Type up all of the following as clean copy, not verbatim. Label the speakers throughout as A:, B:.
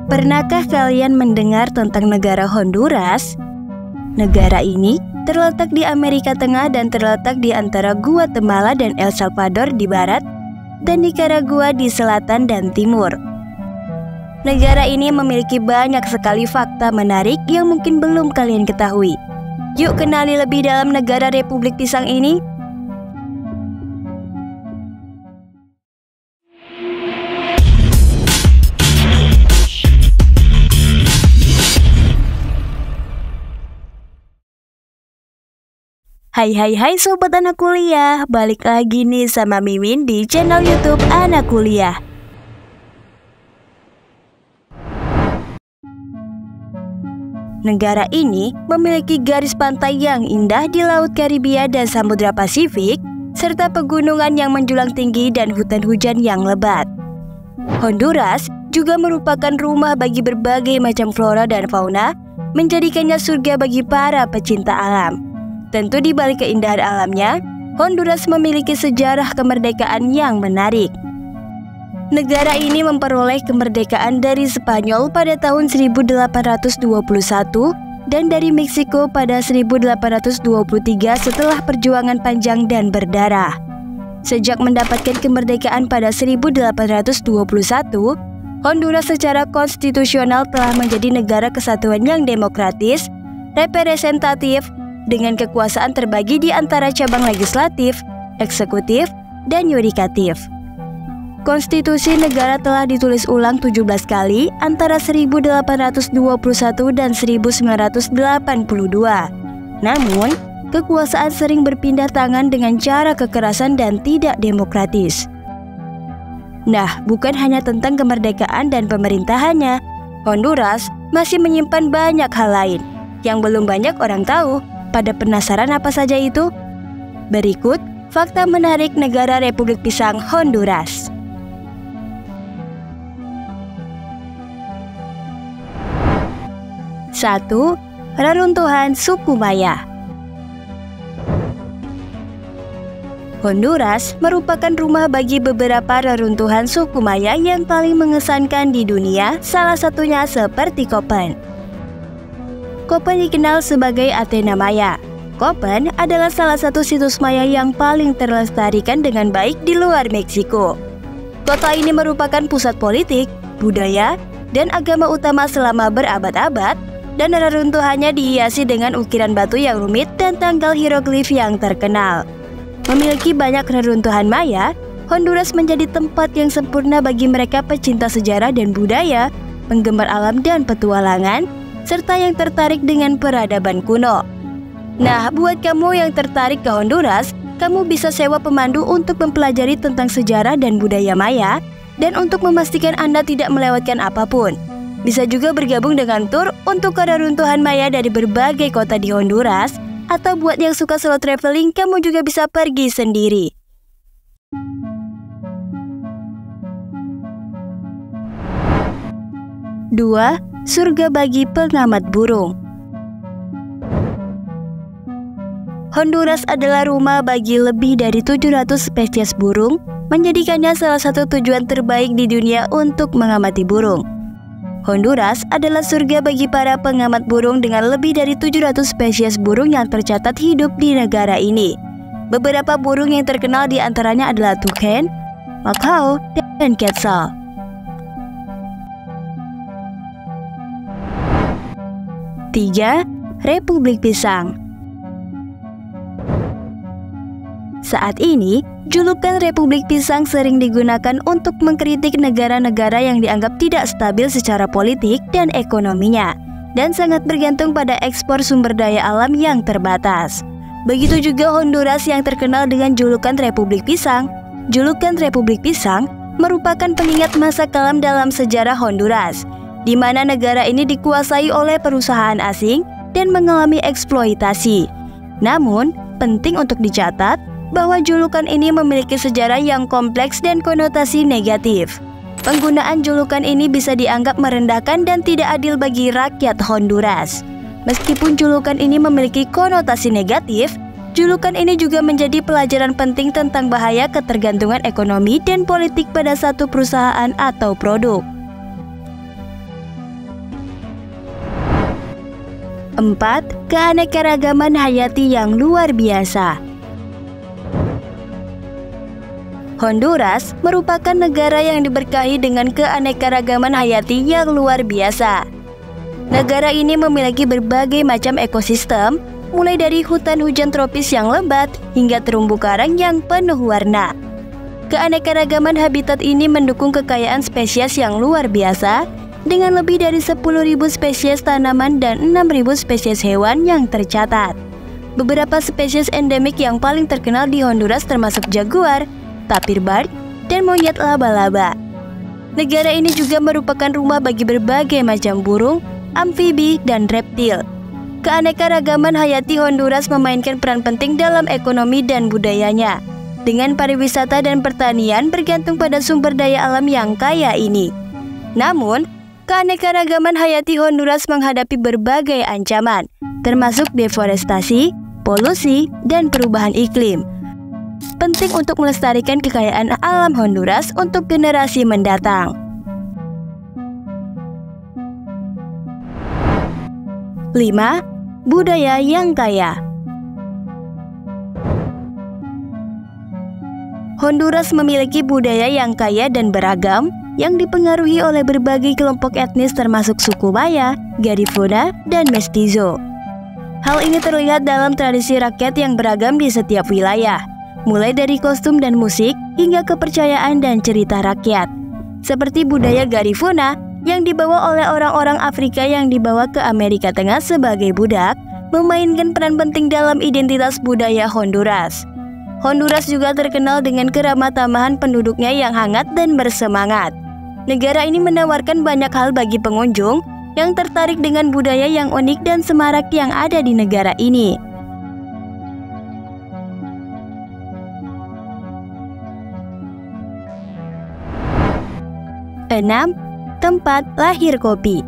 A: Pernahkah kalian mendengar tentang negara Honduras? Negara ini terletak di Amerika Tengah dan terletak di antara Guatemala dan El Salvador di barat dan Nicaragua di selatan dan timur. Negara ini memiliki banyak sekali fakta menarik yang mungkin belum kalian ketahui. Yuk kenali lebih dalam negara Republik Pisang ini. Hai sobat anak kuliah, balik lagi nih sama Mimin di channel YouTube Anak Kuliah. Negara ini memiliki garis pantai yang indah di Laut Karibia dan Samudra Pasifik, serta pegunungan yang menjulang tinggi dan hutan hujan yang lebat. Honduras juga merupakan rumah bagi berbagai macam flora dan fauna, menjadikannya surga bagi para pecinta alam. Tentu di balik keindahan alamnya, Honduras memiliki sejarah kemerdekaan yang menarik. Negara ini memperoleh kemerdekaan dari Spanyol pada tahun 1821 dan dari Meksiko pada 1823 setelah perjuangan panjang dan berdarah. Sejak mendapatkan kemerdekaan pada 1821, Honduras secara konstitusional telah menjadi negara kesatuan yang demokratis, representatif, dengan kekuasaan terbagi di antara cabang legislatif, eksekutif, dan yudikatif. Konstitusi negara telah ditulis ulang 17 kali antara 1821 dan 1982. Namun, kekuasaan sering berpindah tangan dengan cara kekerasan dan tidak demokratis. Nah, bukan hanya tentang kemerdekaan dan pemerintahannya, Honduras masih menyimpan banyak hal lain yang belum banyak orang tahu. Pada penasaran apa saja itu? Berikut fakta menarik negara Republik Pisang Honduras. Satu, reruntuhan suku Maya. Honduras merupakan rumah bagi beberapa reruntuhan suku Maya yang paling mengesankan di dunia, salah satunya seperti Copan. Copan dikenal sebagai Athena Maya. Copan adalah salah satu situs Maya yang paling terlestarikan dengan baik di luar Meksiko. Kota ini merupakan pusat politik, budaya, dan agama utama selama berabad-abad, dan reruntuhannya dihiasi dengan ukiran batu yang rumit dan tanggal hieroglif yang terkenal. Memiliki banyak reruntuhan Maya, Honduras menjadi tempat yang sempurna bagi mereka pecinta sejarah dan budaya, penggemar alam dan petualangan, serta yang tertarik dengan peradaban kuno. Nah, buat kamu yang tertarik ke Honduras, kamu bisa sewa pemandu untuk mempelajari tentang sejarah dan budaya Maya, dan untuk memastikan Anda tidak melewatkan apapun. Bisa juga bergabung dengan tur untuk ke reruntuhan Maya dari berbagai kota di Honduras, atau buat yang suka solo traveling, kamu juga bisa pergi sendiri. 2. Surga bagi pengamat burung. Honduras adalah rumah bagi lebih dari 700 spesies burung, menjadikannya salah satu tujuan terbaik di dunia untuk mengamati burung. Honduras adalah surga bagi para pengamat burung dengan lebih dari 700 spesies burung yang tercatat hidup di negara ini. Beberapa burung yang terkenal di antaranya adalah tuken, makau, dan quetzal. 3. Republik Pisang. Saat ini, julukan Republik Pisang sering digunakan untuk mengkritik negara-negara yang dianggap tidak stabil secara politik dan ekonominya, dan sangat bergantung pada ekspor sumber daya alam yang terbatas. Begitu juga Honduras yang terkenal dengan julukan Republik Pisang. Julukan Republik Pisang merupakan pengingat masa kelam dalam sejarah Honduras, di mana negara ini dikuasai oleh perusahaan asing dan mengalami eksploitasi. Namun, penting untuk dicatat bahwa julukan ini memiliki sejarah yang kompleks dan konotasi negatif. Penggunaan julukan ini bisa dianggap merendahkan dan tidak adil bagi rakyat Honduras. Meskipun julukan ini memiliki konotasi negatif, julukan ini juga menjadi pelajaran penting tentang bahaya ketergantungan ekonomi dan politik pada satu perusahaan atau produk. 4. Keanekaragaman hayati yang luar biasa. Honduras merupakan negara yang diberkahi dengan keanekaragaman hayati yang luar biasa. Negara ini memiliki berbagai macam ekosistem, mulai dari hutan hujan tropis yang lebat hingga terumbu karang yang penuh warna. Keanekaragaman habitat ini mendukung kekayaan spesies yang luar biasa, dengan lebih dari 10.000 spesies tanaman dan 6.000 spesies hewan yang tercatat. Beberapa spesies endemik yang paling terkenal di Honduras termasuk jaguar, tapir bird, dan monyet laba-laba. Negara ini juga merupakan rumah bagi berbagai macam burung, amfibi, dan reptil. Keanekaragaman hayati Honduras memainkan peran penting dalam ekonomi dan budayanya. Dengan pariwisata dan pertanian bergantung pada sumber daya alam yang kaya ini. Namun, keanekaragaman hayati Honduras menghadapi berbagai ancaman, termasuk deforestasi, polusi, dan perubahan iklim. Penting untuk melestarikan kekayaan alam Honduras untuk generasi mendatang. 5. Budaya yang kaya. Honduras memiliki budaya yang kaya dan beragam yang dipengaruhi oleh berbagai kelompok etnis termasuk suku Maya, Garifuna, dan Mestizo. Hal ini terlihat dalam tradisi rakyat yang beragam di setiap wilayah, mulai dari kostum dan musik hingga kepercayaan dan cerita rakyat. Seperti budaya Garifuna yang dibawa oleh orang-orang Afrika yang dibawa ke Amerika Tengah sebagai budak, memainkan peran penting dalam identitas budaya Honduras. Honduras juga terkenal dengan keramah tamahan penduduknya yang hangat dan bersemangat. Negara ini menawarkan banyak hal bagi pengunjung yang tertarik dengan budaya yang unik dan semarak yang ada di negara ini. Enam, tempat lahir kopi.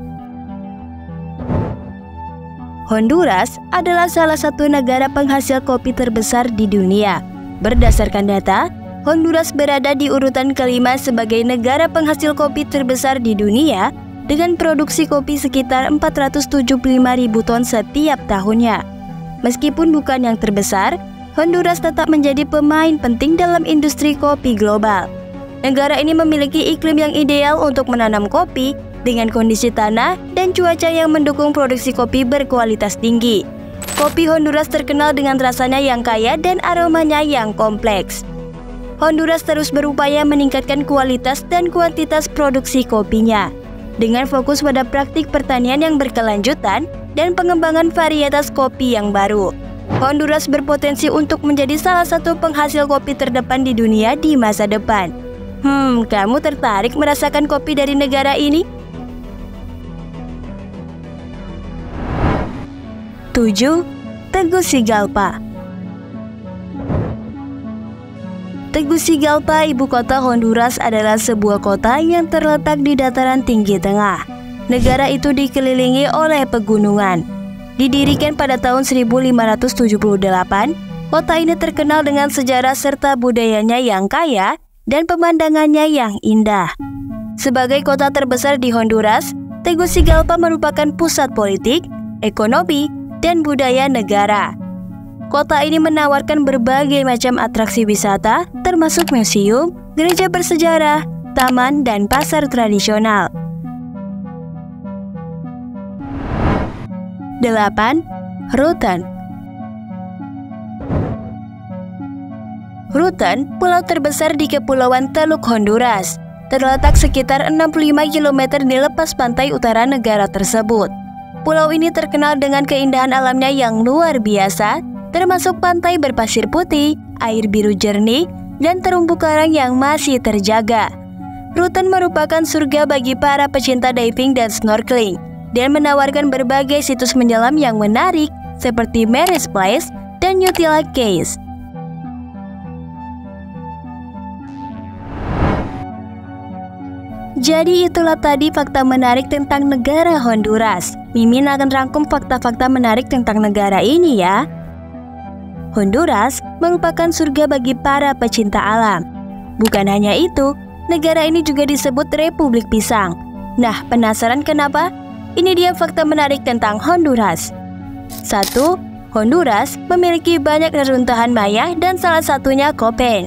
A: Honduras adalah salah satu negara penghasil kopi terbesar di dunia. Berdasarkan data, Honduras berada di urutan kelima sebagai negara penghasil kopi terbesar di dunia dengan produksi kopi sekitar 475.000 ton setiap tahunnya. Meskipun bukan yang terbesar, Honduras tetap menjadi pemain penting dalam industri kopi global. Negara ini memiliki iklim yang ideal untuk menanam kopi dengan kondisi tanah dan cuaca yang mendukung produksi kopi berkualitas tinggi. Kopi Honduras terkenal dengan rasanya yang kaya dan aromanya yang kompleks. Honduras terus berupaya meningkatkan kualitas dan kuantitas produksi kopinya, dengan fokus pada praktik pertanian yang berkelanjutan dan pengembangan varietas kopi yang baru. Honduras berpotensi untuk menjadi salah satu penghasil kopi terdepan di dunia di masa depan. Kamu tertarik merasakan kopi dari negara ini? 7. Tegucigalpa. Tegucigalpa, ibu kota Honduras, adalah sebuah kota yang terletak di dataran tinggi tengah. Negara itu dikelilingi oleh pegunungan. Didirikan pada tahun 1578, kota ini terkenal dengan sejarah serta budayanya yang kaya dan pemandangannya yang indah. Sebagai kota terbesar di Honduras, Tegucigalpa merupakan pusat politik, ekonomi, dan budaya negara. Kota ini menawarkan berbagai macam atraksi wisata, termasuk museum, gereja bersejarah, taman, dan pasar tradisional. 8. Ruten. Ruten, pulau terbesar di Kepulauan Teluk Honduras, terletak sekitar 65 km di lepas pantai utara negara tersebut. Pulau ini terkenal dengan keindahan alamnya yang luar biasa, termasuk pantai berpasir putih, air biru jernih, dan terumbu karang yang masih terjaga. Ruten merupakan surga bagi para pecinta diving dan snorkeling, dan menawarkan berbagai situs menyelam yang menarik seperti Mary's Place dan Utila Cays. Jadi itulah tadi fakta menarik tentang negara Honduras. Mimin akan rangkum fakta-fakta menarik tentang negara ini ya. Honduras merupakan surga bagi para pecinta alam. Bukan hanya itu, negara ini juga disebut Republik Pisang. Nah, penasaran kenapa? Ini dia fakta menarik tentang Honduras. 1. Honduras memiliki banyak reruntuhan Maya dan salah satunya Köppen.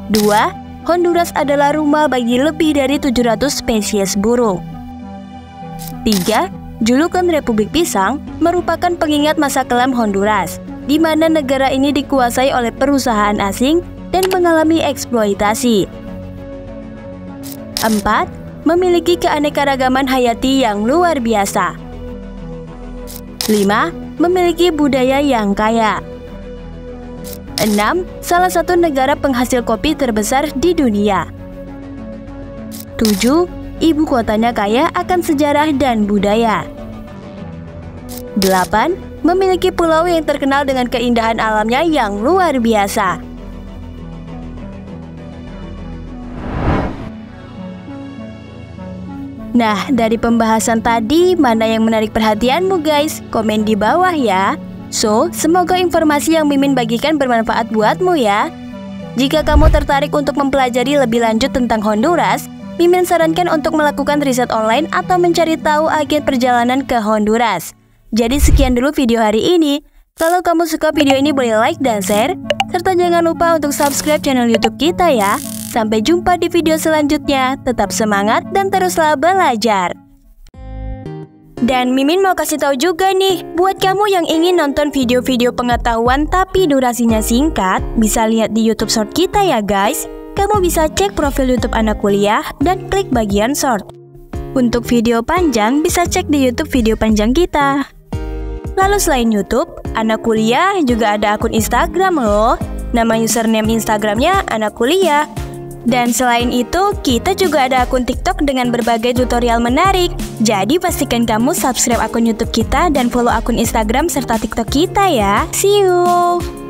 A: 2. Honduras adalah rumah bagi lebih dari 700 spesies burung. 3. Julukan Republik Pisang merupakan pengingat masa kelam Honduras, di mana negara ini dikuasai oleh perusahaan asing dan mengalami eksploitasi. 4. Memiliki keanekaragaman hayati yang luar biasa. 5. Memiliki budaya yang kaya. 6. Salah satu negara penghasil kopi terbesar di dunia. 7. Ibu kotanya kaya akan sejarah dan budaya. 8. Memiliki pulau yang terkenal dengan keindahan alamnya yang luar biasa. Nah, dari pembahasan tadi, mana yang menarik perhatianmu guys? Komen di bawah ya. So, semoga informasi yang Mimin bagikan bermanfaat buatmu ya. Jika kamu tertarik untuk mempelajari lebih lanjut tentang Honduras, Mimin sarankan untuk melakukan riset online atau mencari tahu agen perjalanan ke Honduras. Jadi sekian dulu video hari ini. Kalau kamu suka video ini boleh like dan share, serta jangan lupa untuk subscribe channel YouTube kita ya. Sampai jumpa di video selanjutnya. Tetap semangat dan teruslah belajar. Dan Mimin mau kasih tahu juga nih, buat kamu yang ingin nonton video-video pengetahuan tapi durasinya singkat, bisa lihat di YouTube Short kita ya guys. Kamu bisa cek profil YouTube Anak Kuliah dan klik bagian Short. Untuk video panjang bisa cek di YouTube video panjang kita. Lalu selain YouTube, Anak Kuliah juga ada akun Instagram loh. Nama username Instagramnya Anak Kuliah. Dan selain itu, kita juga ada akun TikTok dengan berbagai tutorial menarik. Jadi pastikan kamu subscribe akun YouTube kita dan follow akun Instagram serta TikTok kita ya. See you!